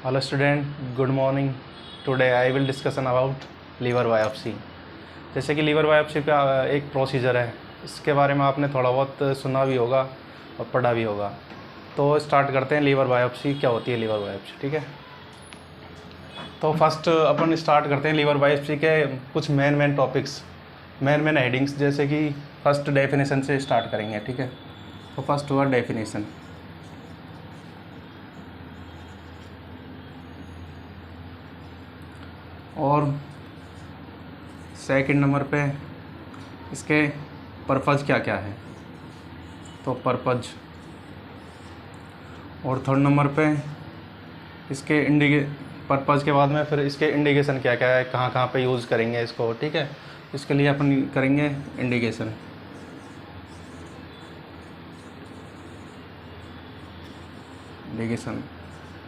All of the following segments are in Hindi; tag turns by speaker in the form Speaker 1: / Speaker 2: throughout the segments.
Speaker 1: Hello student, good morning. Today I will discussion about liver biopsy. जैसे कि लीवर बायोप्सी का एक प्रोसीजर है, इसके बारे में आपने थोड़ा बहुत सुना भी होगा और पढ़ा भी होगा। तो स्टार्ट करते हैं लीवर बायोप्सी क्या होती है लीवर बायोप्सी, ठीक है। तो फर्स्ट अपन स्टार्ट करते हैं लीवर बायोप्सी के कुछ मेन टॉपिक्स, मेन हेडिंग्स, जैसे कि फर्स्ट डेफिनेशन से स्टार्ट करेंगे, ठीक है। तो फर्स्ट हुआ डेफिनेशन। और सेकंड नंबर पे इसके पर्पज़ क्या क्या है, तो पर्पज़। और थर्ड नंबर पे इसके पर्पज़ के बाद में फिर इसके इंडिकेशन क्या क्या है, कहाँ कहाँ पे यूज़ करेंगे इसको, ठीक है। इसके लिए अपन करेंगे इंडिकेशन।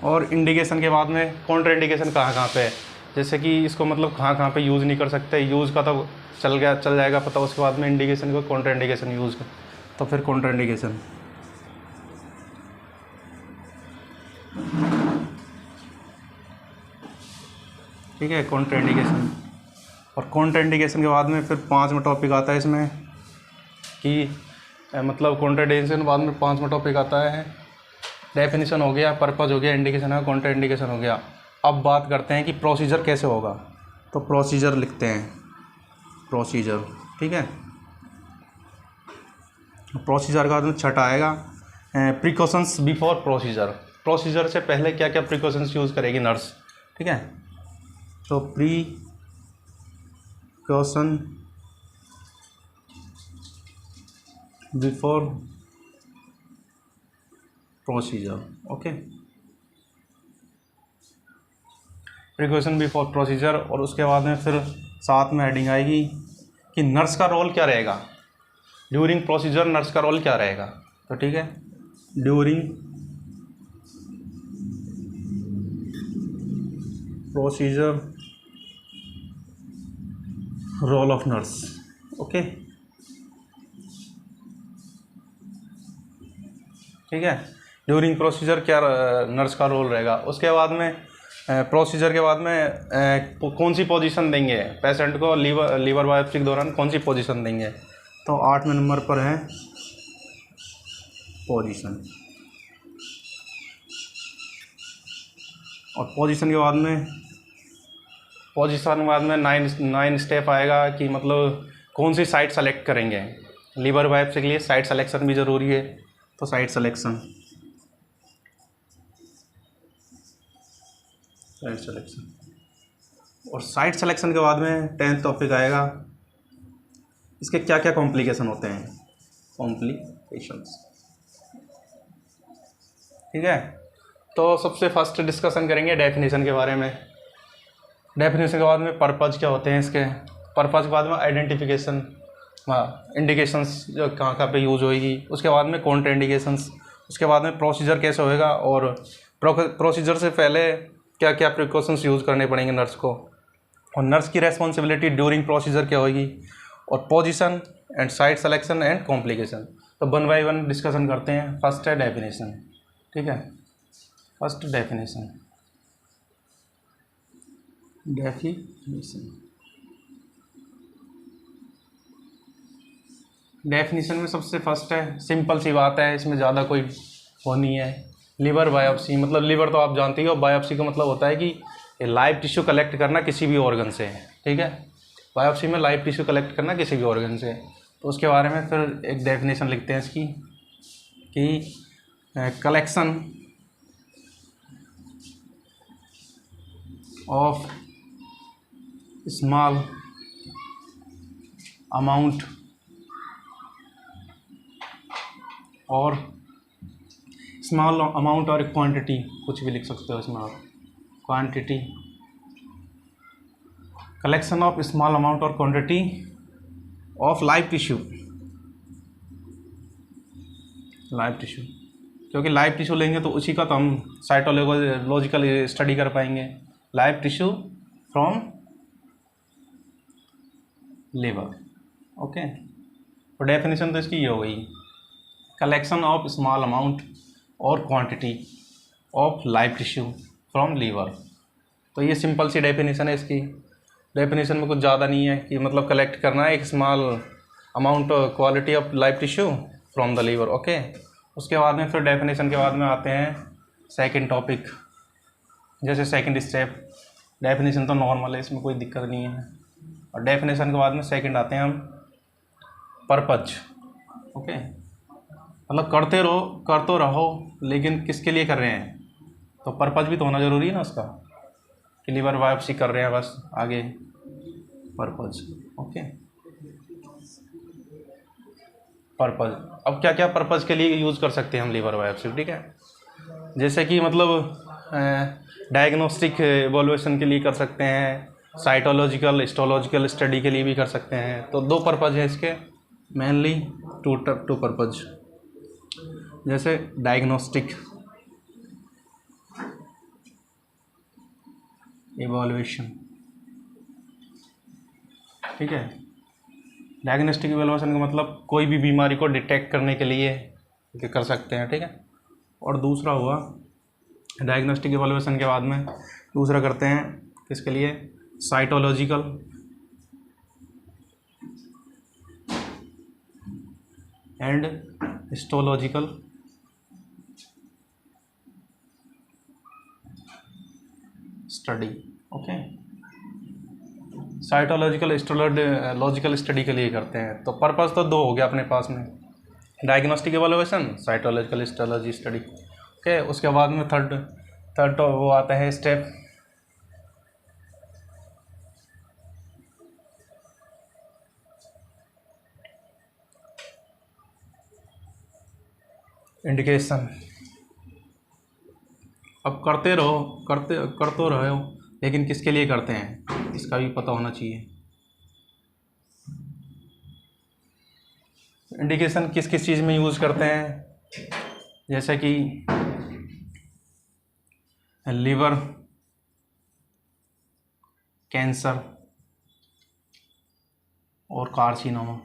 Speaker 1: और इंडिकेशन के बाद में कॉन्ट्रा इंडिकेशन कहाँ कहाँ पे है, जैसे कि इसको मतलब कहाँ कहाँ पे यूज़ नहीं कर सकते, यूज़ का तो चल जाएगा पता, उसके बाद में इंडिकेशन को कॉन्ट्रा इंडिकेशन यूज़ कर, तो फिर कॉन्ट्रा इंडिकेशन। ठीक है, कॉन्ट्रा इंडिकेशन। और कॉन्ट्रा इंडिकेशन के बाद में फिर 5वां टॉपिक आता है इसमें कि मतलब कॉन्ट्रा इंडिकेशन के बाद में 5वां टॉपिक आता है डेफिनेशन हो गया, पर्पज़ हो गया, इंडिकेशन है, कॉन्ट्रा इंडिकेशन हो गया। अब बात करते हैं कि प्रोसीजर कैसे होगा। तो प्रोसीजर लिखते हैं, प्रोसीजर, ठीक है। प्रोसीजर का बाद छठा आएगा प्रिकॉशंस बिफोर प्रोसीजर। प्रोसीजर से पहले क्या क्या प्रिकॉशंस यूज़ करेगी नर्स, ठीक है। तो precaution before procedure, okay. Precaution before procedure. और उसके बाद में फिर साथ में हेडिंग आएगी कि नर्स का रोल क्या रहेगा ड्यूरिंग प्रोसीजर, नर्स का रोल क्या रहेगा। तो ठीक है, during procedure role of nurse, okay, ठीक है। ड्यूरिंग प्रोसीजर क्या नर्स का रोल रहेगा। उसके बाद में प्रोसीजर के बाद में कौन सी पोजीशन देंगे पेशेंट को, लीवर बायोप्सी के दौरान कौन सी पोजीशन देंगे। तो 8वें नंबर पर है पोजीशन। और पोजीशन के बाद में 9 स्टेप आएगा कि मतलब कौन सी साइट सेलेक्ट करेंगे। लीवर बायोप्सी के लिए साइट सिलेक्शन भी ज़रूरी है, तो साइट सिलेक्शन। और साइट सिलेक्शन के बाद में 10th टॉपिक आएगा, इसके क्या क्या कॉम्प्लिकेशन होते हैं, कॉम्प्लिकेशंस, ठीक है। तो सबसे फर्स्ट डिस्कशन करेंगे डेफिनेशन के बारे में। डेफिनेशन के बाद में पर्पज़ क्या होते हैं इसके, पर्पज़ के बाद में आइडेंटिफिकेशन, इंडिकेशंस जो कहाँ कहाँ पे यूज़ होएगी। उसके बाद में कॉन्ट्रा इंडिकेशंस। उसके बाद में प्रोसीजर कैसे होएगा, और प्रोसीजर से पहले क्या क्या प्रिकॉशंस यूज़ करने पड़ेंगे नर्स को, और नर्स की रेस्पॉन्सिबिलिटी ड्यूरिंग प्रोसीजर क्या होगी, और position and site selection and complication. तो 1 बाय 1 डिस्कशन करते हैं। फर्स्ट है डेफिनेशन, ठीक है। फर्स्ट डेफिनेशन डेफिनेशन में सबसे फर्स्ट है, सिंपल सी बात है, इसमें ज़्यादा कोई वो नहीं है। लीवर बायोप्सी मतलब लीवर तो आप जानते ही हो, बायोप्सी का मतलब होता है कि लाइव टिश्यू कलेक्ट करना किसी भी ऑर्गन से, ठीक है। बायोप्सी में लाइव टिश्यू कलेक्ट करना किसी भी ऑर्गन से। तो उसके बारे में फिर एक डेफिनेशन लिखते हैं इसकी कि कलेक्शन ऑफ स्मॉल अमाउंट और स्मॉल अमाउंट और क्वांटिटी, कुछ भी लिख सकते हो इसमें आप, quantity, collection of small amount और क्वांटिटी ऑफ लाइव टिश्यू, क्योंकि लाइव टिश्यू लेंगे तो उसी का तो हम साइटोलॉजिकल स्टडी कर पाएंगे। Live tissue from liver, okay. तो डेफिनेशन तो इसकी ये हो गई, कलेक्शन ऑफ स्मॉल अमाउंट और quantity of live tissue from liver. तो ये सिंपल सी डेफिनेशन है इसकी। डेफिनेशन में कुछ ज़्यादा नहीं है कि मतलब कलेक्ट करना है एक small amount quality of live tissue from the liver. Okay, उसके बाद में फिर डेफिनेशन के बाद में आते हैं सेकंड टॉपिक, जैसे सेकंड स्टेप। डेफिनेशन तो नॉर्मल है, इसमें कोई दिक्कत नहीं है। और डेफिनेशन के बाद में सेकंड आते हैं हम पर्पज। ओके, मतलब कर तो रहो लेकिन किसके लिए कर रहे हैं, तो पर्पज भी तो होना ज़रूरी है ना उसका, कि लीवर बायोप्सी कर रहे हैं बस, आगे पर्पज। Okay, purpose. अब क्या क्या पर्पज़ के लिए यूज़ कर सकते हैं हम लीवर बायोप्सी, ठीक है। जैसे कि मतलब डायग्नोस्टिक एवोल्यूशन के लिए कर सकते हैं, साइटोलॉजिकल हिस्टोलॉजिकल स्टडी के लिए भी कर सकते हैं। तो दो पर्पज़ हैं इसके मेनली, टू पर्पज़। जैसे डायग्नोस्टिक एवोल्यूशन, ठीक है। डायग्नोस्टिक एवोल्यूशन का मतलब कोई भी बीमारी को डिटेक्ट करने के लिए कर सकते हैं, ठीक है। और दूसरा हुआ डायग्नोस्टिक एवोल्यूशन के बाद में दूसरा करते हैं किसके लिए, cytological and histological study. Okay, cytological histological study के लिए करते हैं। तो पर्पस तो दो हो गया अपने पास में, diagnostic evolution, cytological histology study. Okay, उसके बाद में थर्ड तो वो आता है स्टेप इंडिकेशन। अब करते रहो, कर तो रहे हो लेकिन किसके लिए करते हैं इसका भी पता होना चाहिए। इंडिकेशन किस किस चीज़ में यूज़ करते हैं, जैसे कि लीवर कैंसर और कार्सिनोमा,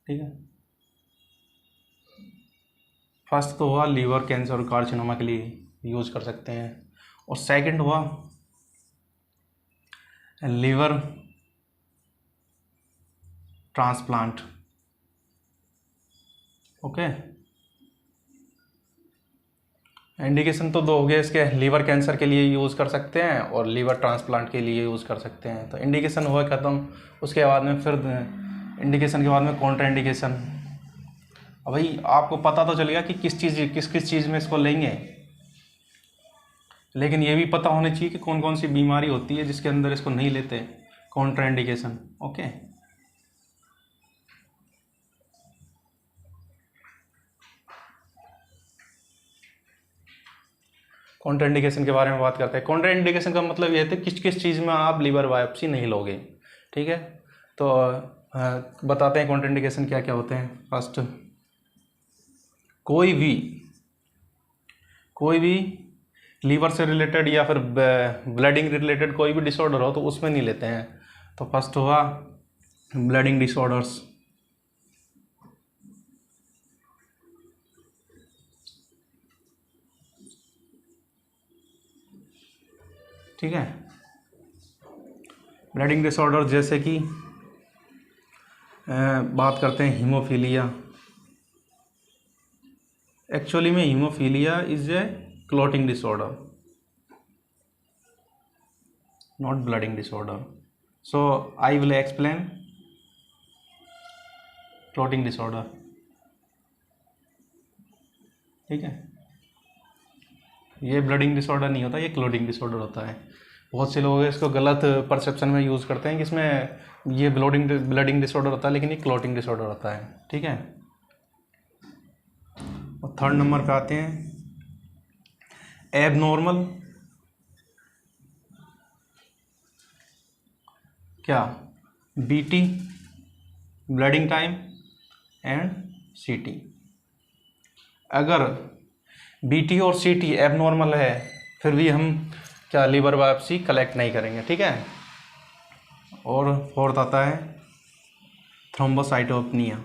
Speaker 1: ठीक है। फर्स्ट तो हुआ लीवर कैंसर और कार्सिनोमा के लिए यूज़ कर सकते हैं, और सेकंड हुआ लीवर ट्रांसप्लांट। ओके, इंडिकेशन तो दो हो गए इसके, लीवर कैंसर के लिए यूज़ कर सकते हैं और लीवर ट्रांसप्लांट के लिए यूज़ कर सकते हैं। तो इंडिकेशन हुआ ख़त्म। उसके बाद में फिर इंडिकेशन के बाद में कॉन्ट्रा इंडिकेशन। अब भाई आपको पता तो चलेगा कि किस चीज़ में इसको लेंगे, लेकिन ये भी पता होना चाहिए कि कौन कौन सी बीमारी होती है जिसके अंदर इसको नहीं लेते, Contra indication. Okay, Contra indication के बारे में बात करते हैं। कॉन्ट्रा इंडिकेशन का मतलब ये है किस किस चीज़ में आप लीवर बायोप्सी नहीं लोगे, ठीक है। तो बताते हैं कॉन्ट्रा इंडिकेशन क्या क्या होते हैं। फर्स्ट, कोई भी लीवर से रिलेटेड या फिर ब्लडिंग रिलेटेड कोई भी डिसऑर्डर हो तो उसमें नहीं लेते हैं। तो फर्स्ट हुआ ब्लडिंग डिसऑर्डर्स, ठीक है। ब्लडिंग डिसऑर्डर जैसे कि बात करते हैं हीमोफीलिया। एक्चुअली में haemophilia is a clotting disorder, not blooding disorder. So I will explain clotting disorder, ठीक है। ये ब्लडिंग डिसऑर्डर नहीं होता, ये क्लॉटिंग डिसऑर्डर होता है। बहुत से लोग इसको गलत परसेप्शन में यूज़ करते हैं कि इसमें ये ब्लडिंग डिसऑर्डर होता है, लेकिन ये क्लॉटिंग डिसऑर्डर होता है, ठीक है। और थर्ड नंबर पे आते हैं एबनॉर्मल क्या, बीटी, ब्लडिंग टाइम एंड सीटी। अगर बीटी और सीटी एबनॉर्मल है फिर भी हम क्या लीवर बायोप्सी कलेक्ट नहीं करेंगे, ठीक है। और फोर्थ आता है थ्रोम्बोसाइटोपेनिया।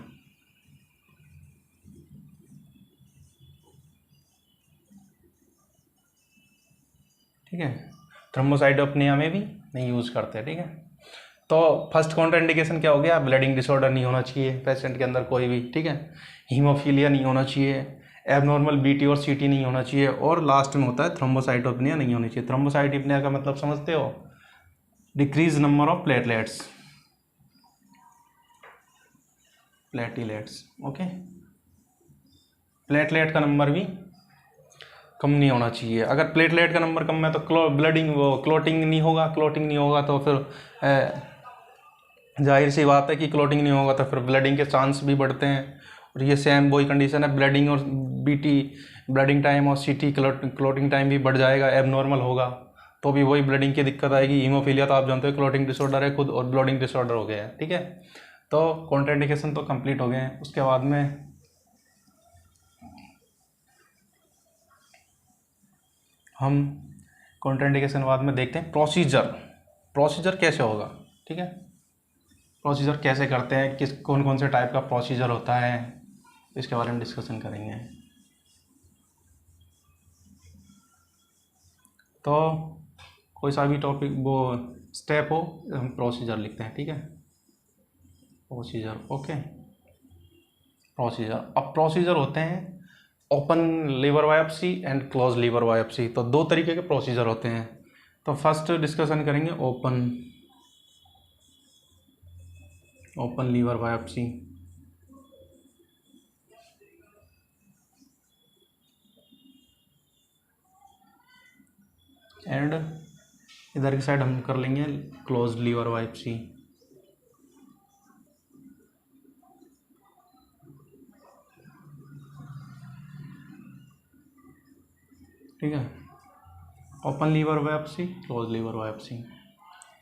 Speaker 1: ठीक है। थ्रोम्बोसाइटोपेनिया में भी नहीं यूज़ करते, ठीक है। तो फर्स्ट कॉन्ट्राइंडिकेशन क्या हो गया, ब्लीडिंग डिसऑर्डर नहीं होना चाहिए पेशेंट के अंदर कोई भी, ठीक है। हीमोफीलिया नहीं होना चाहिए, एबनॉर्मल बीटी और सीटी नहीं होना चाहिए, और लास्ट में होता है थ्रोम्बोसाइटोपेनिया नहीं होनी चाहिए। थ्रोम्बोसाइटोपेनिया का मतलब समझते हो, decrease number of platelets, okay. Platelet का नंबर भी कम नहीं होना चाहिए। अगर प्लेटलेट का नंबर कम है तो क्लोटिंग नहीं होगा तो फिर जाहिर सी बात है कि क्लोटिंग नहीं होगा तो फिर ब्लडिंग के चांस भी बढ़ते हैं। और ये सेम वही कंडीशन है, ब्लडिंग और बीटी, ब्लडिंग टाइम और सीटी क्लोटिंग टाइम भी बढ़ जाएगा, एबनॉर्मल होगा तो भी वही ब्लडिंग की दिक्कत आएगी। हीमोफीलिया तो आप जानते हो क्लोटिंग डिसऑर्डर है खुद, और ब्लडिंग डिसऑर्डर हो गया है, ठीक है। तो कॉन्ट्राइंडिकेशन तो कंप्लीट हो गए हैं। उसके बाद में हम कॉन्ट्राइंडिकेशन बाद में देखते हैं प्रोसीजर कैसे होगा, ठीक है। प्रोसीजर कैसे करते हैं, कौन कौन से टाइप का प्रोसीजर होता है, इसके बारे में डिस्कशन करेंगे। तो कोई सा भी टॉपिक वो स्टेप हो, हम प्रोसीजर लिखते हैं, ठीक है। Procedure, okay. अब प्रोसीजर होते हैं open liver biopsy and close liver biopsy. तो दो तरीके के प्रोसीजर होते हैं। तो फर्स्ट डिस्कशन करेंगे ओपन लीवर बायोप्सी। एंड इधर की साइड हम कर लेंगे क्लोज लीवर बायोप्सी, ठीक है। Open liver biopsy, close liver biopsy,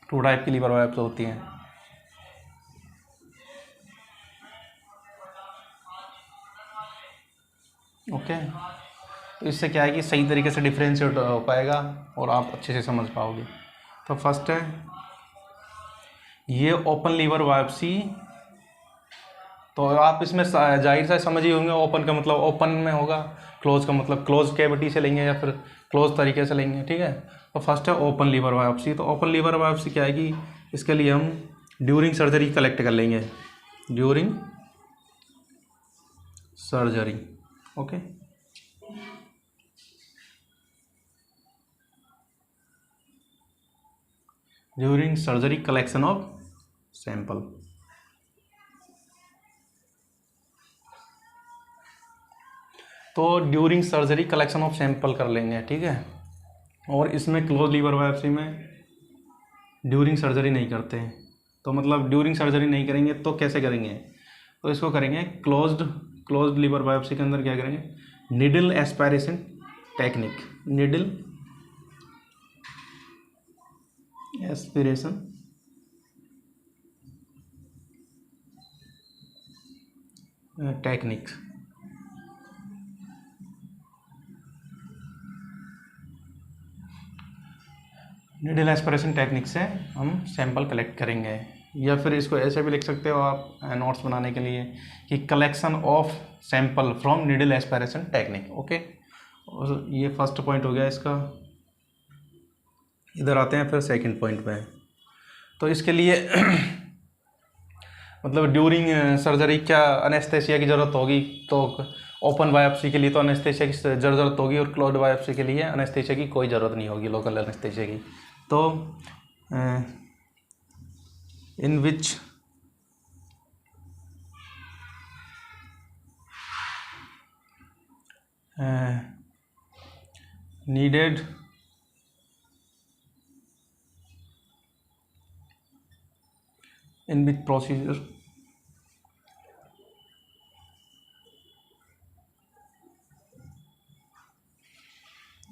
Speaker 1: two type की लीवर बायोप्सी होती हैं। ओके, तो इससे क्या है कि सही तरीके से डिफ्रेंशिएट हो पाएगा और आप अच्छे से समझ पाओगे। तो फर्स्ट है ये ओपन लीवर बायोप्सी। तो आप इसमें जाहिर सा समझ ही होंगे, ओपन का मतलब ओपन में होगा, क्लोज का मतलब क्लोज कैविटी से लेंगे या फिर क्लोज तरीके से लेंगे, ठीक है। तो फर्स्ट है ओपन लीवर बायोप्सी। तो ओपन लीवर बायोप्सी क्या है कि इसके लिए हम ड्यूरिंग सर्जरी कलेक्ट कर लेंगे, during surgery, okay. During surgery collection of sample. तो during surgery collection of sample कर लेंगे, ठीक है। और इसमें क्लोज लीवर बायोप्सी में ड्यूरिंग सर्जरी नहीं करते हैं। तो मतलब ड्यूरिंग सर्जरी नहीं करेंगे तो कैसे करेंगे, तो इसको करेंगे क्लोज्ड लीवर बायोप्सी के अंदर क्या करेंगे, needle aspiration technique, needle aspiration technique. Needle aspiration technique से हम सैंपल कलेक्ट करेंगे, या फिर इसको ऐसे भी लिख सकते हो आप नोट्स बनाने के लिए कि collection of sample from needle aspiration technique, okay. और ये फर्स्ट पॉइंट हो गया इसका। इधर आते हैं फिर सेकंड पॉइंट पे। तो इसके लिए मतलब ड्यूरिंग सर्जरी क्या अनेस्थेसिया की ज़रूरत होगी, तो ओपन बायोप्सी के लिए तो अनेस्थेसिया की ज़रूरत होगी, और क्लोज्ड बायोप्सी के लिए अनेस्थेसिया की कोई ज़रूरत नहीं होगी, लोकल अनेस्थेसिया की। तो इन विच needed in which procedure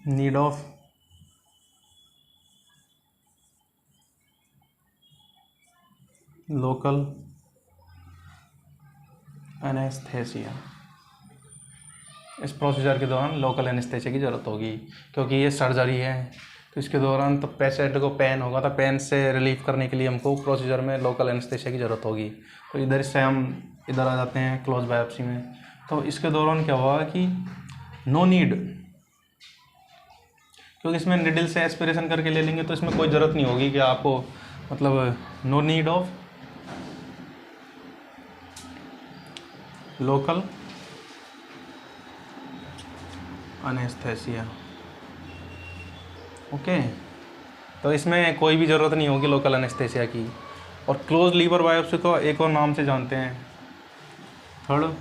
Speaker 1: need of local anesthesia। इस प्रोसीजर के दौरान लोकल एनेस्थेसिया की ज़रूरत होगी, क्योंकि ये सर्जरी है। तो इसके दौरान तो पेशेंट को पेन होगा, तो पेन से रिलीफ करने के लिए हमको प्रोसीजर में लोकल एनेस्थेसिया की ज़रूरत होगी। तो इधर से हम इधर आ जाते हैं क्लोज बायोप्सी में। तो इसके दौरान क्या हुआ कि नो नीड, क्योंकि इसमें निडल से एस्पिरेशन करके ले लेंगे तो इसमें कोई ज़रूरत नहीं होगी कि आपको मतलब no need of local anaesthesia. Okay, तो इसमें कोई भी ज़रूरत नहीं होगी लोकल अनेस्थेसिया की। और क्लोज लीवर बायोप्सी को एक और नाम से जानते हैं, थर्ड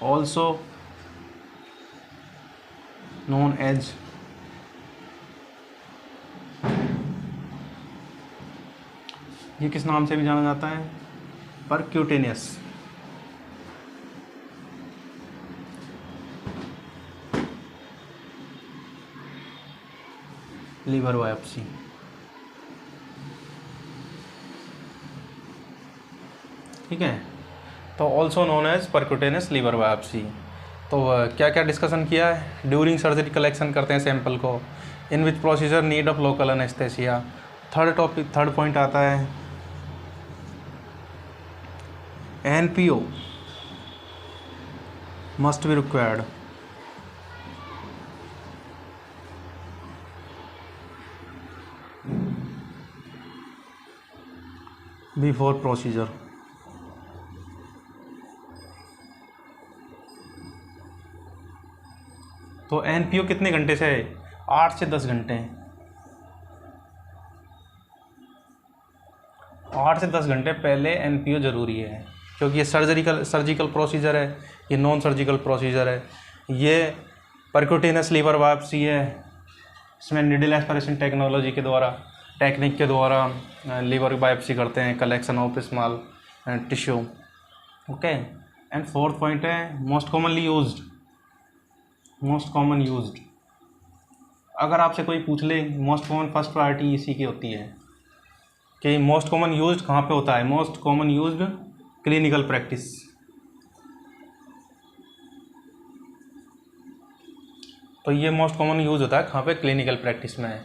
Speaker 1: ऑल्सो नोन एज ये किस नाम से भी जाना जाता है, परक्यूटेनियस लीवर बायोप्सी। ठीक है, तो also known as percutaneous liver biopsy. तो क्या क्या डिस्कशन किया है, ड्यूरिंग सर्जरी कलेक्शन करते हैं सैंपल को, in which procedure need of local anaesthesia. Third point आता है NPO must be required before procedure। तो NPO कितने घंटे से है, 8 से 10 घंटे। 8 से 10 घंटे पहले NPO ज़रूरी है, क्योंकि ये सर्जिकल प्रोसीजर है, ये नॉन सर्जिकल प्रोसीजर है। ये परक्यूटेनियस लीवर बायोप्सी है, इसमें निडल एस्पिरेशन टेक्निक के द्वारा लीवर बायोप्सी करते हैं, collection of small tissue. Okay, and fourth point है मोस्ट कॉमन यूज्ड। अगर आपसे कोई पूछ ले मोस्ट कॉमन, फर्स्ट प्रायोरिटी इसी की होती है कि मोस्ट कॉमन यूज्ड कहाँ पे होता है। Most common used clinical practice. तो ये मोस्ट कॉमन यूज होता है कहाँ पे, क्लिनिकल प्रैक्टिस में।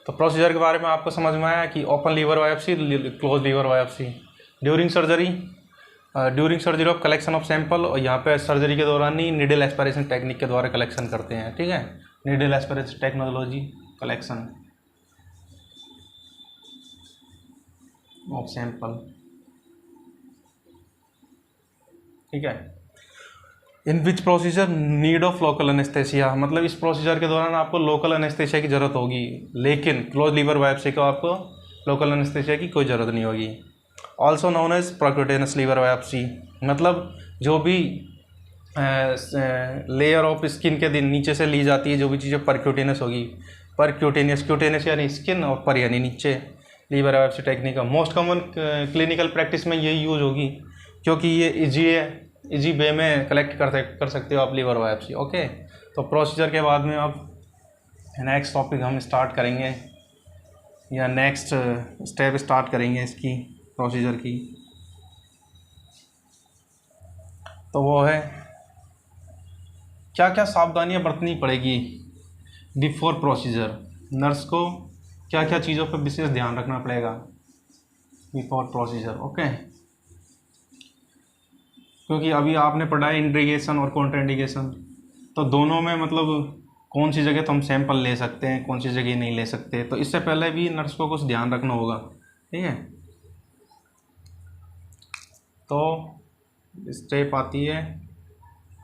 Speaker 1: तो प्रोसीजर के बारे में आपको समझ में आया कि open liver biopsy, close liver biopsy, during surgery of collection of sample, और यहाँ पे सर्जरी के दौरान ही निडल एस्पिरेशन टेक्निक के द्वारा कलेक्शन करते हैं। ठीक है, needle aspiration technology collection of sample. ठीक है, in which procedure need of local anaesthesia, मतलब इस प्रोसीजर के दौरान आपको लोकल एनेस्थेसिया की ज़रूरत होगी, लेकिन क्लोज लीवर बायोप्सी को आपको लोकल एनेस्थेसिया की कोई ज़रूरत नहीं होगी। Also known as percutaneous liver biopsy, मतलब जो भी लेयर ऑफ स्किन के दिन नीचे से ली जाती है जो भी चीज़ें परक्यूटेनियस होगी, क्यूटेनियस यानी स्किन, और पर यानी नीचे, लीवर बायोप्सी टेक्निक का मोस्ट कॉमन क्लिनिकल प्रैक्टिस में यही यूज होगी, क्योंकि ये इजी वे में कलेक्ट कर सकते हो आप लीवर बायोप्सी। ओके, तो प्रोसीजर के बाद में अब नेक्स्ट टॉपिक हम स्टार्ट करेंगे, या नेक्स्ट स्टेप स्टार्ट करेंगे इसकी प्रोसीजर की। तो वो है क्या क्या सावधानियां बरतनी पड़ेगी बिफोर प्रोसीजर। नर्स को क्या क्या चीज़ों पर विशेष ध्यान रखना पड़ेगा बिफोर प्रोसीजर। ओके, क्योंकि अभी आपने पढ़ा है इंडिकेशन और कॉन्ट्राइंडिकेशन, तो दोनों में मतलब कौन सी जगह तो हम सैंपल ले सकते हैं, कौन सी जगह नहीं ले सकते, तो इससे पहले भी नर्स को कुछ ध्यान रखना होगा। ठीक है, तो स्टेप आती है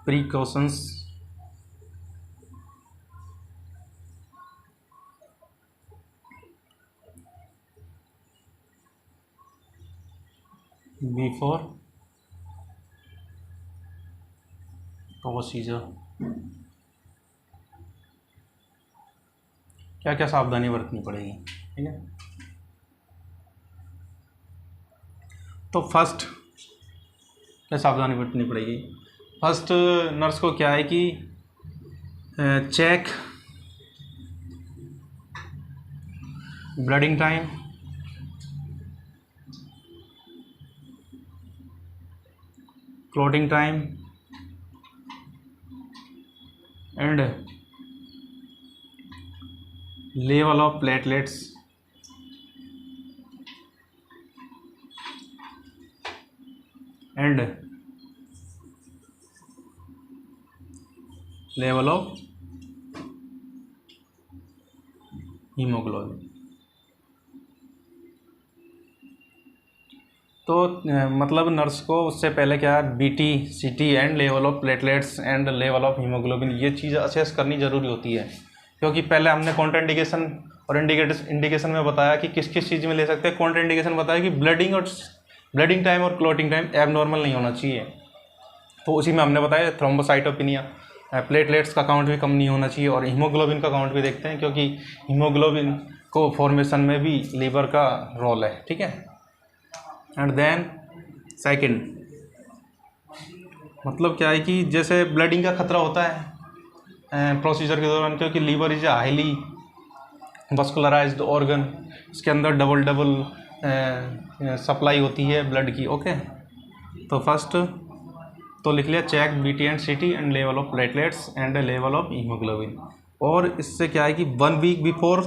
Speaker 1: प्रिकॉशंस। बिफोर प्रोसीजर क्या क्या सावधानी बरतनी पड़ेगी। ठीक है, तो फर्स्ट क्या सावधानी बरतनी पड़ेगी। फर्स्ट नर्स को क्या है कि check bleeding time, clotting time and level of platelets and level of haemoglobin. तो मतलब नर्स को उससे पहले क्या है, BT, CT and level of platelets and level of haemoglobin, ये चीज़ असेस करनी ज़रूरी होती है। क्योंकि पहले हमने कॉन्ट्राइंडिकेशन और इंडिकेशन में बताया कि किस किस चीज़ में ले सकते हैं। कॉन्ट्राइंडिकेशन बताया कि ब्लडिंग टाइम और क्लोटिंग टाइम एबनॉर्मल नहीं होना चाहिए। तो उसी में हमने बताया थ्रोम्बोसाइटोपिनिया, प्लेटलेट्स का काउंट भी कम नहीं होना चाहिए, और हीमोग्लोबिन का काउंट भी देखते हैं क्योंकि हीमोग्लोबिन को फॉर्मेशन में भी लीवर का रोल है। ठीक है। एंड देन सेकंड, मतलब क्या है कि जैसे ब्लडिंग का खतरा होता है प्रोसीजर के दौरान, क्योंकि लीवर इज हाईली मस्कुलराइज्ड ऑर्गन, इसके अंदर डबल सप्लाई होती है ब्लड की। ओके, तो फर्स्ट तो लिख लिया check BT and CT and level of platelets and level of haemoglobin. और इससे क्या है कि 1 वीक बिफोर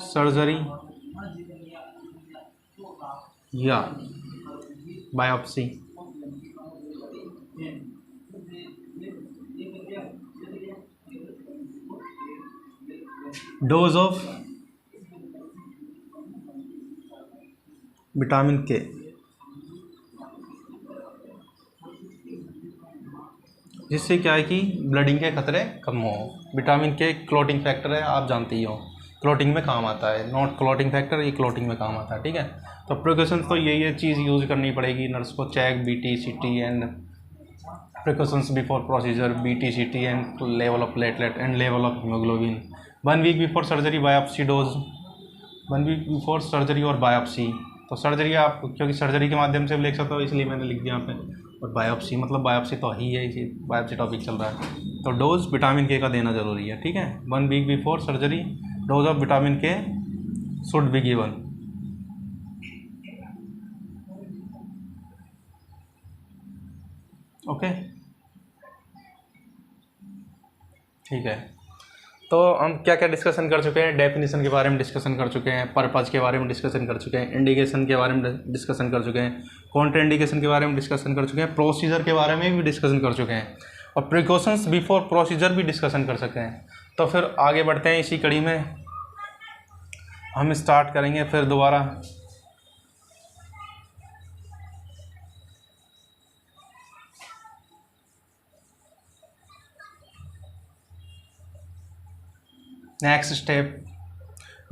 Speaker 1: सर्जरी या biopsy, dose of vitamin K, जिससे क्या है कि ब्लडिंग के खतरे कम हो। विटामिन के क्लोटिंग फैक्टर है, आप जानते ही हो, क्लोटिंग में काम आता है। नॉट क्लोटिंग फैक्टर, ये क्लोटिंग में काम आता है। ठीक है। तो प्रिकॉशंस तो ये चीज़ यूज़ करनी पड़ेगी नर्स को, check BT CT and precautions before procedure, BT CT and level of platelet and level of haemoglobin. 1 week before surgery biopsy dose, 1 week before surgery और बायोप्सी। तो सर्जरी आप क्योंकि सर्जरी के माध्यम से भी लिख सकते हो, इसलिए मैंने लिख दिया यहाँ पे। और बायोप्सी मतलब बायोप्सी तो ही है, इसी बायोप्सी टॉपिक चल रहा है। तो डोज विटामिन के का देना ज़रूरी है। ठीक है। 1 week before surgery dose of vitamin K should be given. Okay, ठीक है। तो हम क्या क्या डिस्कशन कर चुके हैं, डेफिनेशन के बारे में डिस्कशन कर चुके हैं, पर्पस के बारे में डिस्कशन कर चुके हैं, इंडिकेशन के बारे में डिस्कशन कर चुके हैं, कॉन्ट्रा इंडिकेशन के बारे में डिस्कशन कर चुके हैं, प्रोसीजर के बारे में भी डिस्कशन कर चुके हैं, और प्रिकॉशंस बिफोर प्रोसीजर भी डिस्कशन कर सके हैं। तो फिर आगे बढ़ते हैं, इसी कड़ी में हम स्टार्ट करेंगे फिर दोबारा। नेक्स्ट स्टेप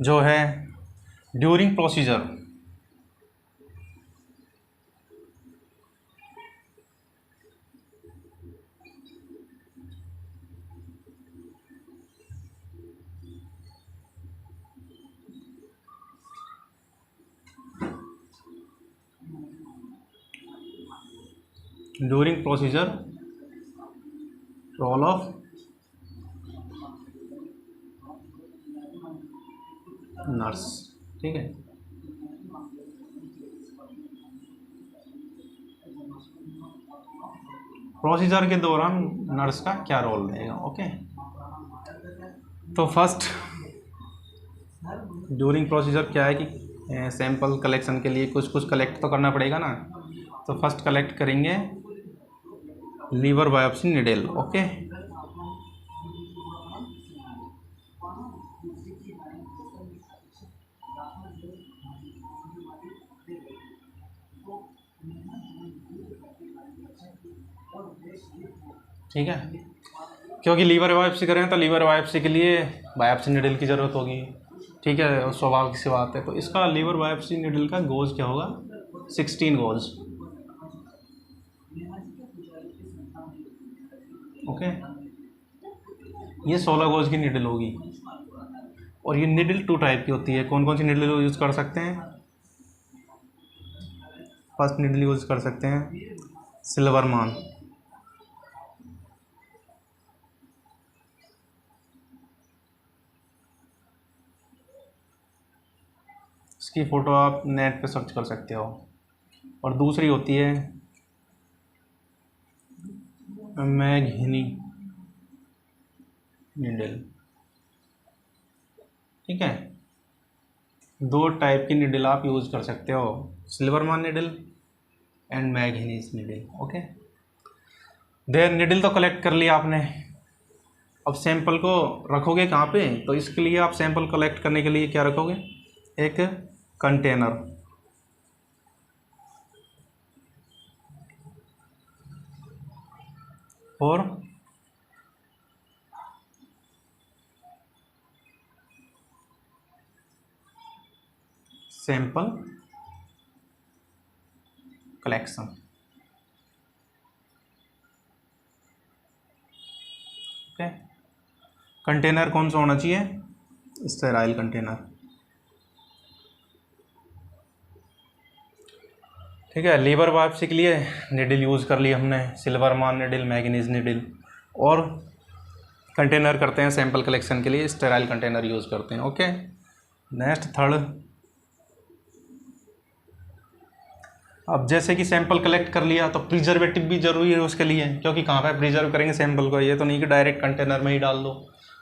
Speaker 1: जो है during procedure, during procedure role of nurse. ठीक है। प्रोसीजर के दौरान नर्स का क्या रोल रहेगा। ओके, तो फर्स्ट ड्यूरिंग प्रोसीजर क्या है कि सैंपल कलेक्शन के लिए कुछ कलेक्ट तो करना पड़ेगा ना। तो फर्स्ट कलेक्ट करेंगे लीवर बायोप्सी निडल। ओके, ठीक है। क्योंकि लीवर बायोप्सी करें तो लीवर बायोप्सी के लिए बायोप्सी निडल की ज़रूरत होगी। ठीक है, स्वाभाविक सी बात है। तो इसका लीवर बायोप्सी निडल का गोज क्या होगा, 16 गोज। ओके, ये 16 गोज की निडल होगी। और ये निडल 2 टाइप की होती है। कौन कौन सी निडल यूज़ कर सकते हैं। फर्स्ट निडल यूज़ कर सकते हैं सिल्वरमान, इसकी फ़ोटो आप नेट पे सर्च कर सकते हो। और दूसरी होती है मैगनी निडल। ठीक है, 2 टाइप की निडल आप यूज़ कर सकते हो, सिल्वरमान निडल एंड मैगनीज नीडल। ओके, देयर निडल तो कलेक्ट कर लिया आपने। अब सैंपल को रखोगे कहाँ पे? तो इसके लिए आप सैंपल कलेक्ट करने के लिए क्या रखोगे? एक कंटेनर। और सैंपल कलेक्शन। ओके, कंटेनर कौन सा होना चाहिए? Sterile container. ठीक है, लीवर बायोप्सी के लिए निडल यूज़ कर लिया हमने, सिल्वरमान निडल, मैग्नीज निडल। और कंटेनर करते हैं सैंपल कलेक्शन के लिए, स्टेराइल कंटेनर यूज़ करते हैं। ओके, नेक्स्ट थर्ड, अब जैसे कि सैंपल कलेक्ट कर लिया तो प्रिजर्वेटिव भी ज़रूरी है उसके लिए, क्योंकि कहाँ पे प्रिजर्व करेंगे सैंपल को? ये तो नहीं कि डायरेक्ट कंटेनर में ही डाल दो।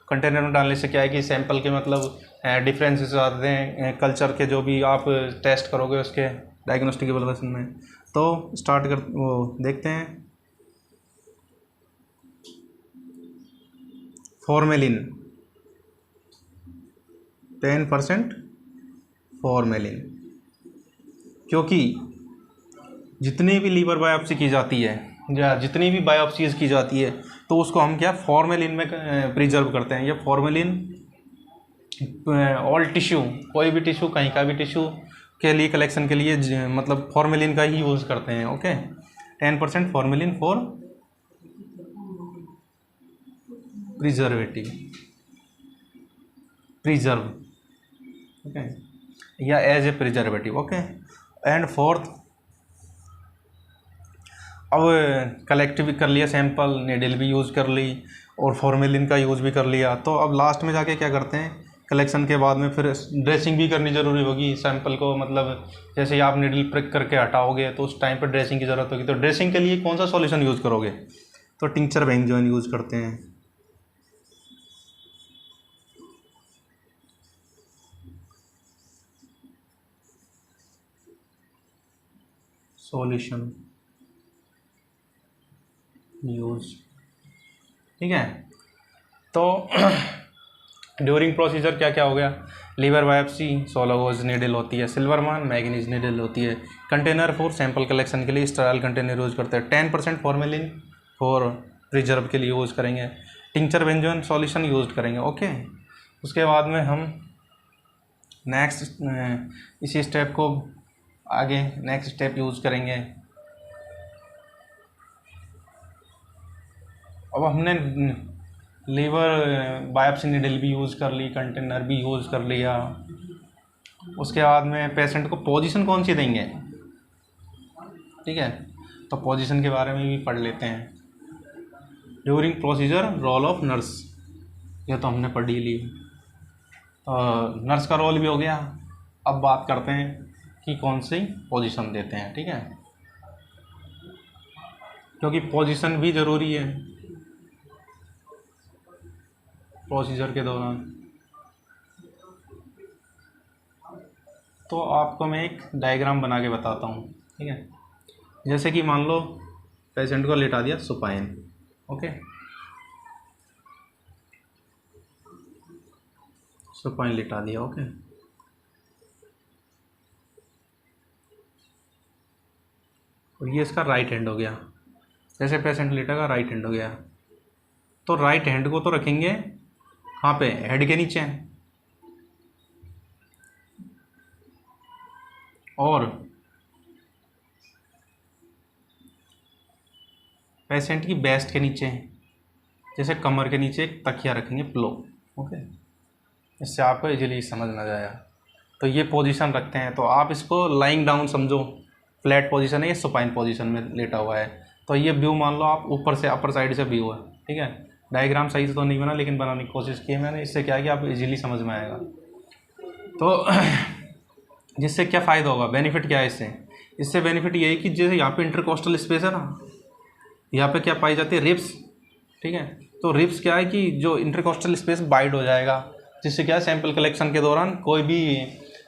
Speaker 1: कंटेनर में डालने से क्या है कि सैंपल के मतलब डिफरेंसेस आते हैं कल्चर के, जो भी आप टेस्ट करोगे उसके डायग्नोस्टिक एवलुएशन में। तो स्टार्ट कर वो देखते हैं। फॉर्मेलिन 10% फॉर्मेलिन, क्योंकि जितनी भी लीवर बायोप्सी की जाती है या जितनी भी बायोप्सीज की जाती है तो उसको हम क्या फॉर्मेलिन में प्रिजर्व करते हैं। ये फॉर्मेलिन ऑल टिश्यू, कोई भी टिश्यू, कहीं का भी टिश्यू के लिए कलेक्शन के लिए मतलब फॉर्मेलिन का ही यूज़ करते हैं। Okay, 10% formalin for preservative, preserve, okay, या as a preservative. Okay, and fourth, अब कलेक्ट भी कर लिया सैंपल, निडल भी यूज़ कर ली और फॉर्मेलिन का यूज़ भी कर लिया, तो अब लास्ट में जाके क्या करते हैं? कलेक्शन के बाद में फिर ड्रेसिंग भी करनी ज़रूरी होगी सैंपल को। मतलब जैसे ही आप निडल प्रिक करके हटाओगे तो उस टाइम पर ड्रेसिंग की ज़रूरत होगी। तो ड्रेसिंग के लिए कौन सा सॉल्यूशन यूज़ करोगे? तो टिंक्चर बेंजोइन यूज़ करते हैं। सॉल्यूशन यूज, ठीक है। तो ड्यूरिंग प्रोसीजर क्या क्या हो गया? लीवर बायोप्सी 16 गोज नीडल होती है, सिल्वरमान मैग्नीज नीडल होती है। कंटेनर फॉर सैंपल कलेक्शन के लिए स्टेराइल कंटेनर यूज़ करते हैं। 10% फॉर्मेलिन फॉर प्रिजर्व के लिए यूज़ करेंगे। टिंक्चर बेंजोइन सॉल्यूशन यूज करेंगे। ओके, उसके बाद में हम नेक्स्ट इसी स्टेप को आगे नेक्स्ट स्टेप यूज़ करेंगे। अब हमने लीवर बायोप्सी नीडल भी यूज़ कर ली, कंटेनर भी यूज़ कर लिया। उसके बाद में पेशेंट को पोजीशन कौन सी देंगे? ठीक है, तो पोजीशन के बारे में भी पढ़ लेते हैं। During procedure role of nurse, ये तो हमने पढ़ ही ली। तो नर्स का रोल भी हो गया। अब बात करते हैं कि कौन सी पोजीशन देते हैं। ठीक है, क्योंकि पोजीशन भी ज़रूरी है प्रोसीजर के दौरान। तो आपको मैं एक डायग्राम बना के बताता हूँ। ठीक है, जैसे कि मान लो पेशेंट को लेटा दिया सुपाइन। ओके, सुपाइन लेटा दिया। ओके, और ये इसका राइट हैंड हो गया। जैसे पेशेंट लेटेगा राइट हैंड हो गया, तो राइट हैंड को तो रखेंगे कहाँ पे? हेड के नीचे। और पेशेंट की बेस्ट के नीचे, जैसे कमर के नीचे एक तकिया रखेंगे, पिलो। ओके, इससे आपको इजीली समझ में आ जाएगा। तो ये पोजीशन रखते हैं। तो आप इसको लाइंग डाउन समझो, फ्लैट पोजीशन है, ये सुपाइन पोजीशन में लेटा हुआ है। तो ये व्यू मान लो आप ऊपर से अपर साइड से व्यू है। ठीक है, डायग्राम सही से तो नहीं बना, लेकिन बनाने की कोशिश की है मैंने। इससे क्या है कि आप इजीली समझ में आएगा। तो जिससे क्या फ़ायदा होगा, बेनिफिट क्या है इससे? इससे बेनिफिट ये है कि जैसे यहाँ पे इंटरकोस्टल स्पेस है ना, यहाँ पे क्या पाई जाती है? रिब्स। ठीक है, तो रिब्स क्या है कि जो इंटरकोस्टल स्पेस वाइड हो जाएगा, जिससे क्या है सैंपल कलेक्शन के दौरान कोई भी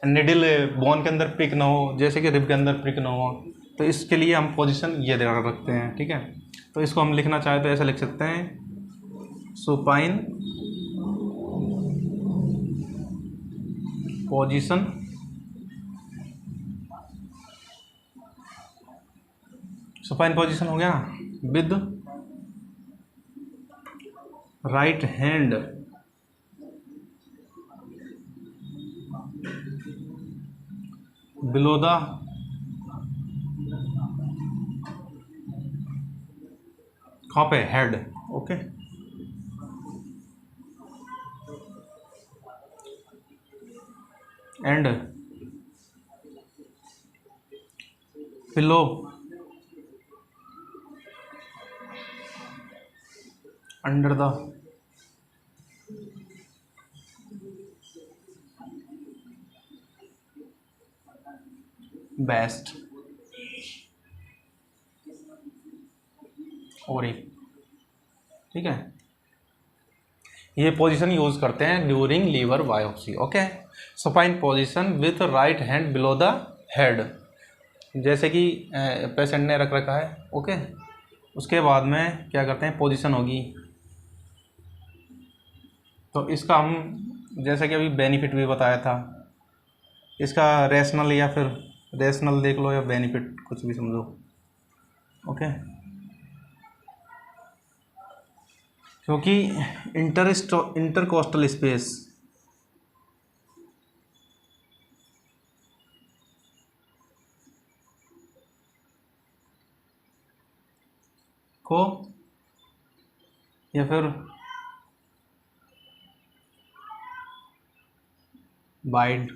Speaker 1: निडल बोन के अंदर प्रिक ना हो, जैसे कि रिब के अंदर प्रिक ना हो। तो इसके लिए हम पोजीशन ये दे रखते हैं, ठीक है। तो इसको हम लिखना चाहे तो ऐसे लिख सकते हैं, सुपाइन पोजीशन सुपाइन पोजीशन हो गया with right hand below the कहाँ पे, head, okay. And below under the best और एक, ठीक है। ये पोजीशन यूज करते हैं during liver biopsy, okay. Supine position with right hand below the head, जैसे कि पेशेंट ने रख रखा है, ओके। उसके बाद में क्या करते हैं, पोजीशन होगी, तो इसका हम जैसे कि अभी बेनिफिट भी बताया था, इसका रेशनल या फिर रेशनल देख लो या बेनिफिट कुछ भी समझो, ओके। क्योंकि इंटरकोस्टल स्पेस को या फिर वाइड,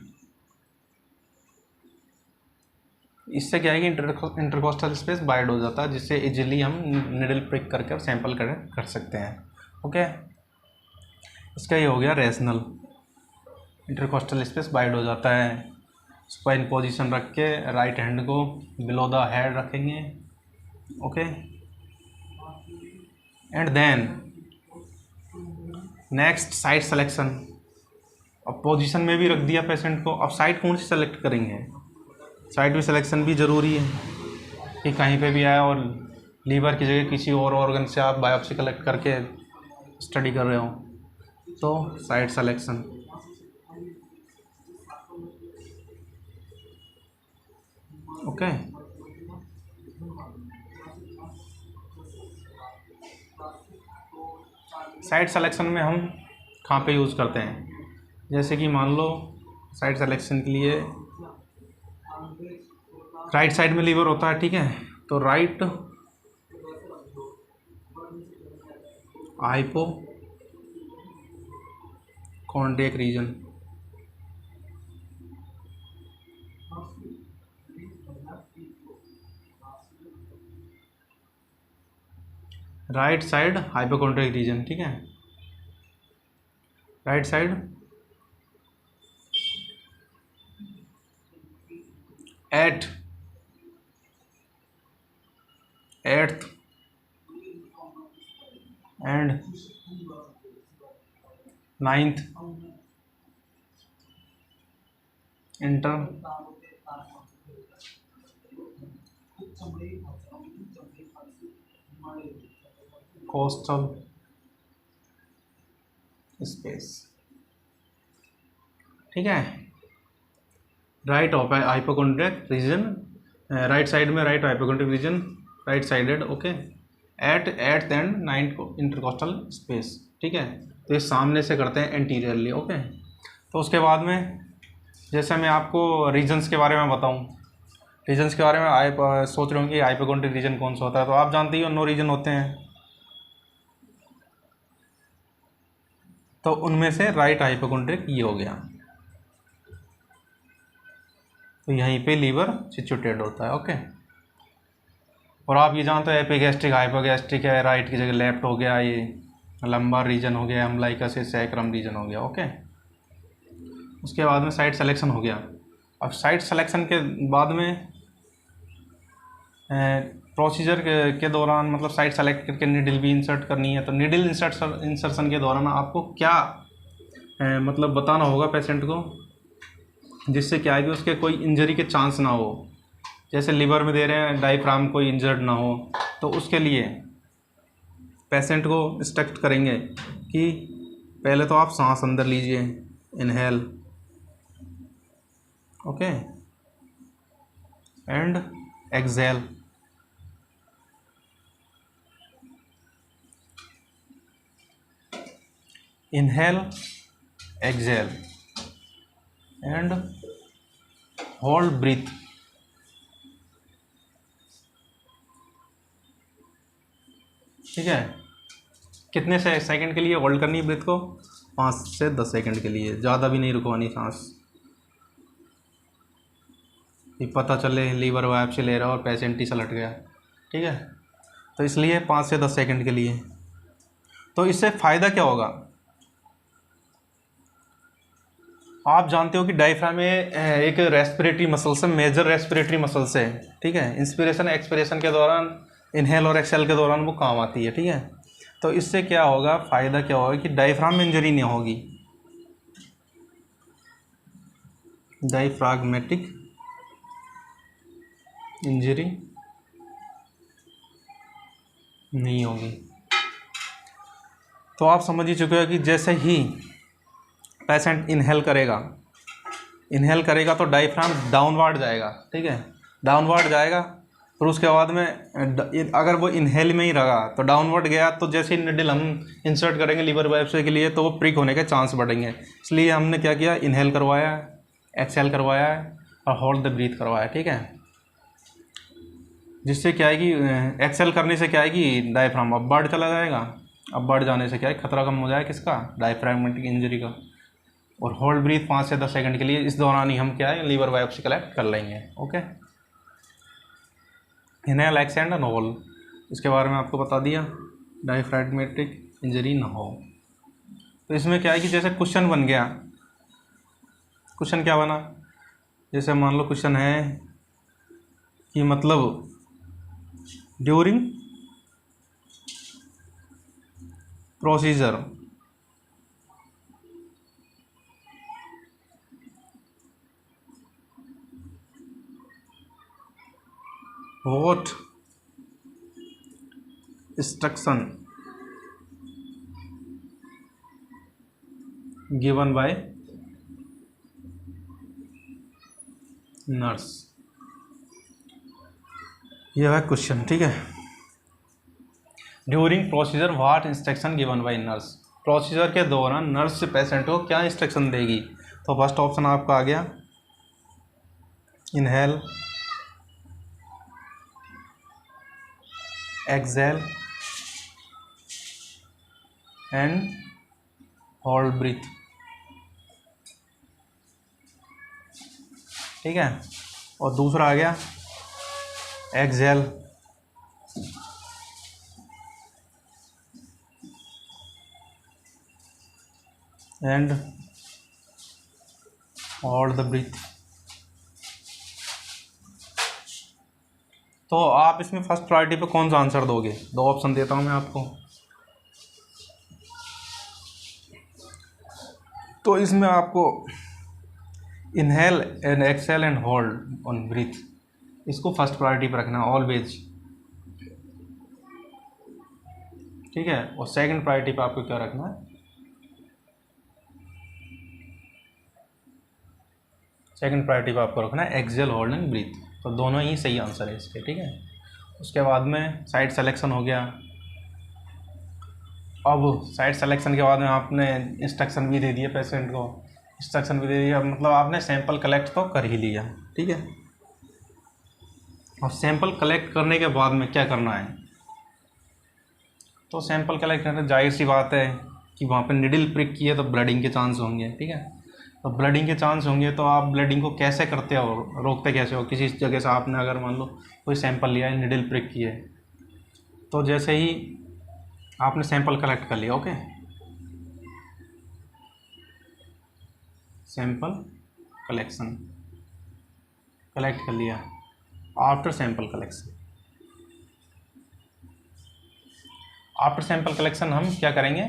Speaker 1: इससे क्या है कि इंटरकोस्टल स्पेस वाइड हो जाता है, जिससे इजीली हम निडल प्रिक करके सैंपल कर सकते हैं, ओके। इसका ये हो गया रेशनल, इंटरकोस्टल स्पेस वाइड हो जाता है। स्पाइन पोजीशन रख के राइट हैंड को बिलो द हेड रखेंगे, okay. And then next side selection, अब पोजीशन में भी रख दिया पेशेंट को, अब साइड कौन सी सेलेक्ट करेंगे, साइड भी सिलेक्शन भी ज़रूरी है कि कहीं पे भी आए और लीवर की जगह किसी और ऑर्गन से आप बायोप्सी कलेक्ट करके स्टडी कर रहे हो, तो side selection, okay. Side selection में हम कहाँ पे यूज़ करते हैं, जैसे कि मान लो साइड सिलेक्शन के लिए राइट साइड में लीवर होता है, ठीक है। तो right hypochondriac region, right side hypochondriac region, ठीक है। Right side at 8th and 9th intercostal space, ठीक है। Right hypochondriac region, right side में right hypochondriac region, right sided, okay. At 8th and 9th intercostal space, ठीक है। तो ये सामने से करते हैं एंटीरियरली, ओके। तो उसके बाद में जैसे मैं आपको रीजन्स के बारे में बताऊं, रीजन्स के बारे में आप सोच रहे हो कि हाइपोकॉन्ड्रियक रीजन कौन सा होता है, तो आप जानते ही हो 9 रीजन होते हैं, तो उनमें से राइट हाइपोकॉन्ड्रियक ये हो गया, तो यहीं पे लीवर सिचुएटेड होता है, ओके। और आप ये जानते हो एपिगैस्ट्रिक हाइपोगैस्ट्रिक है, राइट की जगह लेफ्ट हो गया, ये लंबर रीजन हो गया, अम्बलाइकस से सैक्रम रीजन हो गया, ओके। उसके बाद में साइड सिलेक्शन हो गया। अब साइड सिलेक्शन के बाद में प्रोसीजर के दौरान मतलब साइड सेलेक्ट करके निडल भी इंसर्ट करनी है, तो निडल इंसर्शन के दौरान आपको क्या मतलब बताना होगा पेशेंट को, जिससे क्या है कि उसके कोई इंजरी के चांस ना हो, जैसे लीवर में दे रहे हैं डायफ्राम कोई इंजर्ड ना हो, तो उसके लिए पेशेंट को इंस्ट्रक्ट करेंगे कि पहले तो आप सांस अंदर लीजिए, inhale, okay, and exhale. Inhale, exhale and hold breath. ठीक है, कितने से सेकंड के लिए होल्ड करनी है ब्रीथ को? 5 से 10 सेकंड के लिए, ज़्यादा भी नहीं रुकवानी सांस, कि पता चले लीवर बायोप्सी ले रहा और पेशेंट ही सलट गया। ठीक है, तो इसलिए 5 से 10 सेकंड के लिए। तो इससे फ़ायदा क्या होगा? आप जानते हो कि डायफ्राम में एक रेस्पिरेटरी मसल्स है, मेजर रेस्पिरेटरी मसल्स है। ठीक है, इंस्पिरेशन एक्सपिरेशन के दौरान, इनहेल और एक्सहेल के दौरान वो काम आती है। ठीक है, तो इससे क्या होगा, फ़ायदा क्या होगा कि डायफ्राम में इंजरी नहीं होगी, डायफ्रागमेटिक इंजरी नहीं होगी। तो आप समझ ही चुके हो कि जैसे ही पेशेंट इनहेल करेगा तो डायफ्राम डाउनवर्ड जाएगा। ठीक है, डाउनवर्ड जाएगा, फिर उसके बाद में अगर वो इनहेल में ही रहा तो डाउनवर्ड गया, तो जैसे ही निडल हम इंसर्ट करेंगे लीवर बायोप्सी के लिए तो वो प्रिक होने के चांस बढ़ेंगे। इसलिए हमने क्या किया, इनहेल करवाया, एक्सहेल करवाया और होल्ड द ब्रीथ करवाया। ठीक है, जिससे क्या है कि एक्सहेल करने से क्या है कि डायफ्राम अब बढ़ चला जाएगा, अब बढ़ जाने से क्या है खतरा कम हो जाए किसका, डायफ्रागमेटिक इंजरी का। और होल्ड ब्रीथ 5 से 10 सेकंड के लिए, इस दौरान ही हम क्या है लीवर बायोप्सी कलेक्ट कर लेंगे। Okay, inhale, exhale and hold, इसके बारे में आपको बता दिया, डायफ्रागमेटिक इंजरी ना हो। तो इसमें क्या है कि जैसे क्वेश्चन बन गया, क्वेश्चन क्या बना, जैसे मान लो क्वेश्चन है कि मतलब during procedure what instruction given by nurse, यह है क्वेश्चन। ठीक है, during procedure what instruction given by nurse, procedure के दौरान नर्स पेशेंट को क्या इंस्ट्रक्शन देगी। तो फर्स्ट ऑप्शन आपका आ गया inhale, exhale and hold breath. ठीक है, और दूसरा आ गया exhale and hold the breath. तो आप इसमें फर्स्ट प्रायोरिटी पे कौन सा आंसर दोगे? 2 ऑप्शन देता हूँ मैं आपको। तो इसमें आपको inhale and exhale and hold on breath, इसको फर्स्ट प्रायोरिटी पर रखना ऑलवेज। ठीक है, और सेकंड प्रायोरिटी पर आपको क्या रखना है, सेकंड प्रायोरिटी पर आपको रखना है एक्सहेल, होल्ड एंड ब्रीथ। तो दोनों ही सही आंसर है इसके। ठीक है, उसके बाद में साइट सिलेक्शन हो गया। अब साइट सिलेक्शन के बाद में आपने इंस्ट्रक्शन भी दे दिए पेशेंट को, इंस्ट्रक्शन भी दे दिया, मतलब आपने सैंपल कलेक्ट तो कर ही लिया। ठीक है, और सैंपल कलेक्ट करने के बाद में क्या करना है, तो सैंपल कलेक्ट करने, जाहिर सी बात है कि वहाँ पे निडल प्रिक किए तो ब्लडिंग के चांस होंगे। ठीक है, तो ब्लडिंग के चांस होंगे तो आप ब्लडिंग को कैसे करते हो, रोकते कैसे हो? किसी जगह से आपने अगर मान लो कोई सैंपल लिया है, निडल प्रिक किए, तो जैसे ही आपने सैंपल कलेक्ट कर लिया, ओके, सैंपल कलेक्शन कलेक्ट कर लिया, after sample collection, after sample collection हम क्या करेंगे,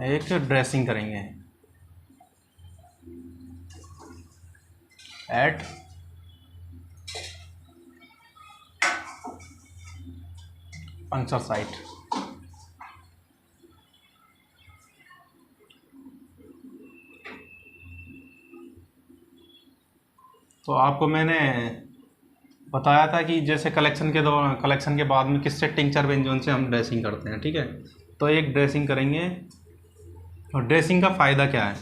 Speaker 1: एक ड्रेसिंग करेंगे एट पंक्चर साइट। तो आपको मैंने बताया था कि जैसे कलेक्शन के दौरान, कलेक्शन के बाद में किससे, टिंचर बेंजोन से हम ड्रेसिंग करते हैं, ठीक है। तो एक ड्रेसिंग करेंगे, और ड्रेसिंग का फ़ायदा क्या है,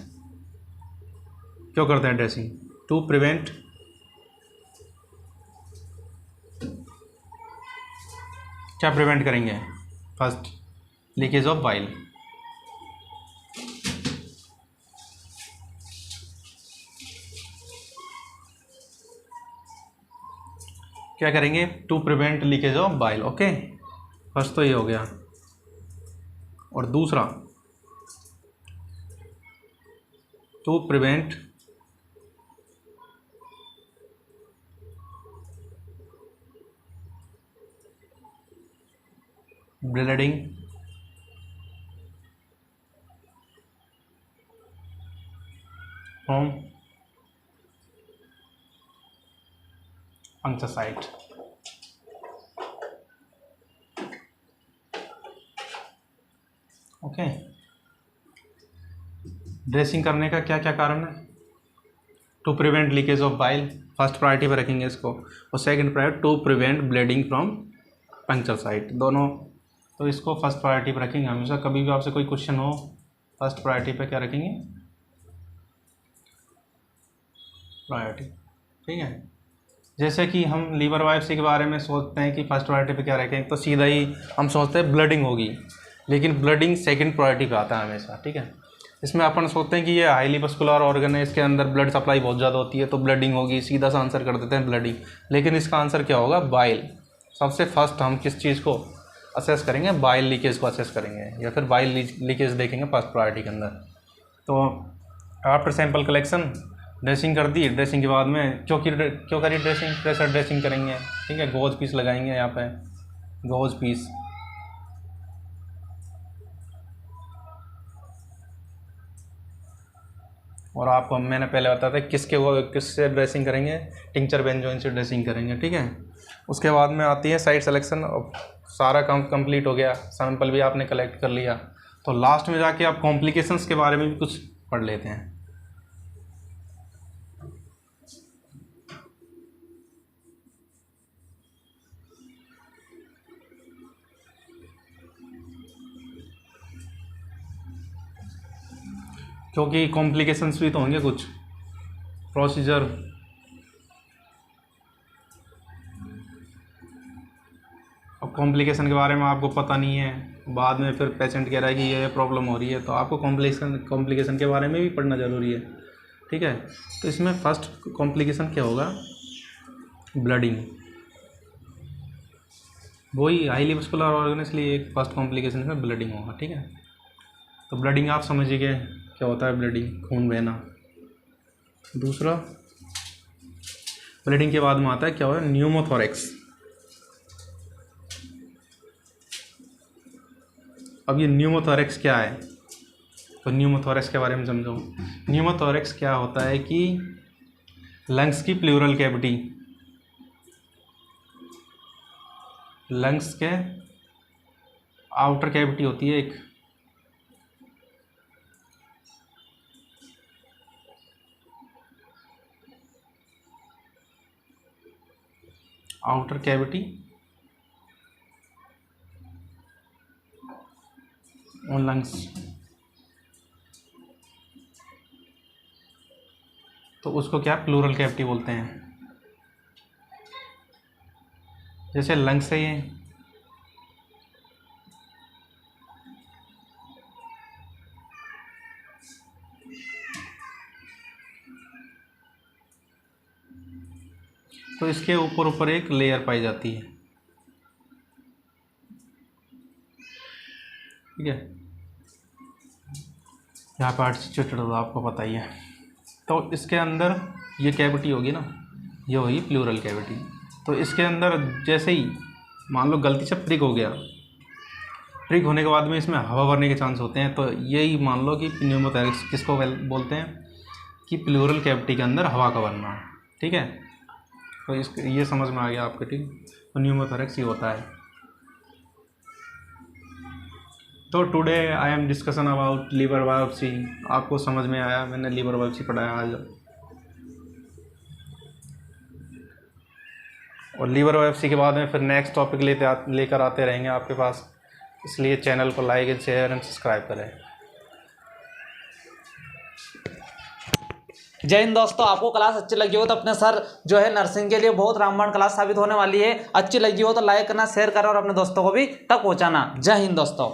Speaker 1: क्यों करते हैं ड्रेसिंग? टू प्रिवेंट क्या प्रिवेंट करेंगे? First, leakage of bile. क्या करेंगे? To prevent leakage of bile. Okay, first तो ये हो गया। और दूसरा, to prevent bleeding from puncture site. Okay, dressing करने का क्या क्या कारण है? To prevent leakage of bile, first priority पर रखेंगे इसको, और second priority to prevent bleeding from puncture site, दोनों। तो इसको फर्स्ट प्रायोरिटी पर रखेंगे हमेशा। कभी भी आपसे कोई क्वेश्चन हो, फर्स्ट प्रायोरिटी पर क्या रखेंगे? प्रायोरिटी, ठीक है। जैसे कि हम लीवर बायोप्सी के बारे में सोचते हैं कि फर्स्ट प्रायोरिटी पे क्या रखें, तो सीधा ही हम सोचते हैं ब्लडिंग होगी, लेकिन ब्लडिंग सेकंड प्रायोरिटी पे आता है हमेशा, ठीक है। इसमें अपन सोचते हैं कि ये हाईली मस्कुलर ऑर्गन है, इसके अंदर ब्लड सप्लाई बहुत ज़्यादा होती है तो ब्लडिंग होगी, सीधा सा आंसर कर देते हैं ब्लडिंग। लेकिन इसका आंसर क्या होगा? बाइल। सबसे फर्स्ट हम किस चीज़ को असेस करेंगे? बाइल लीकेज को असेस करेंगे, या फिर बाइल लीकेज देखेंगे फर्स्ट प्रायोरिटी के अंदर। तो आफ्टर सैंपल कलेक्शन ड्रेसिंग कर दी। ड्रेसिंग के बाद में क्यों करी ड्रेसिंग? प्रेशर ड्रेसिंग करेंगे, ठीक है। गोज पीस लगाएंगे यहाँ पे, गोज पीस। और आपको मैंने पहले बताया था किससे ड्रेसिंग करेंगे? टिंचर बेंजोइन से ड्रेसिंग करेंगे, ठीक है। उसके बाद में आती है साइट सिलेक्शन। सारा काम कंप्लीट हो गया, सैंपल भी आपने कलेक्ट कर लिया, तो लास्ट में जाके आप कॉम्प्लिकेशंस के बारे में भी कुछ पढ़ लेते हैं। क्योंकि कॉम्प्लिकेशंस भी तो होंगे कुछ, प्रोसीजर। अब कॉम्प्लिकेशन के बारे में आपको पता नहीं है, बाद में फिर पेशेंट कह रहा है कि ये प्रॉब्लम हो रही है, तो आपको कॉम्प्लिकेशन के बारे में भी पढ़ना ज़रूरी है, ठीक है। तो इसमें फर्स्ट कॉम्प्लिकेशन क्या होगा? ब्लडिंग। वही हाईली मस्कुलर ऑर्गन, इसलिए एक फर्स्ट कॉम्प्लिकेशन में ब्लडिंग होगा, ठीक है। तो ब्लडिंग आप समझिए क्या होता है? ब्लडिंग, खून बहना। दूसरा, ब्लडिंग के बाद में आता है क्या होगा? न्यूमोथोरेक्स। अब ये न्यूमोथोरेक्स क्या है? तो न्यूमोथोरेक्स के बारे में समझो। न्यूमोथोरेक्स क्या होता है कि लंग्स की प्लूरल कैविटी, लंग्स के आउटर कैविटी होती है एक, आउटर कैविटी और लंग्स, तो उसको क्या प्लूरल कैविटी बोलते हैं। जैसे लंग्स है ये, तो इसके ऊपर ऊपर एक लेयर पाई जाती है, ठीक है। यहाँ पर आर्टिचुएटेड होगा, आपको पता ही है। तो इसके अंदर ये कैविटी होगी ना, ये होगी प्लूरल कैविटी। तो इसके अंदर जैसे ही मान लो गलती से प्रिक हो गया, प्रिक होने के बाद में इसमें हवा भरने के चांस होते हैं। तो यही मान लो कि न्यूमोथोरेक्स किसको बोलते हैं? कि प्लूरल कैविटी के अंदर हवा का भरना, ठीक है। तो ये समझ में आ गया आपके, ठीक। तो न्यूमोथोरेक्स ये होता है। तो today I am discussion about liver biopsy. आपको समझ में आया, मैंने लीवर बायोप्सी पढ़ाया आज। और लीवर बायोप्सी के बाद में फिर नेक्स्ट टॉपिक लेकर आते रहेंगे आपके पास, इसलिए चैनल को like and share and subscribe करें।
Speaker 2: जय हिंद दोस्तों। आपको क्लास अच्छी लगी हो तो अपने सर जो है नर्सिंग के लिए बहुत रामबाण क्लास साबित होने वाली है। अच्छी लगी हो तो लाइक करना, शेयर करना और अपने दोस्तों को भी तक पहुंचाना। जय हिंद दोस्तों।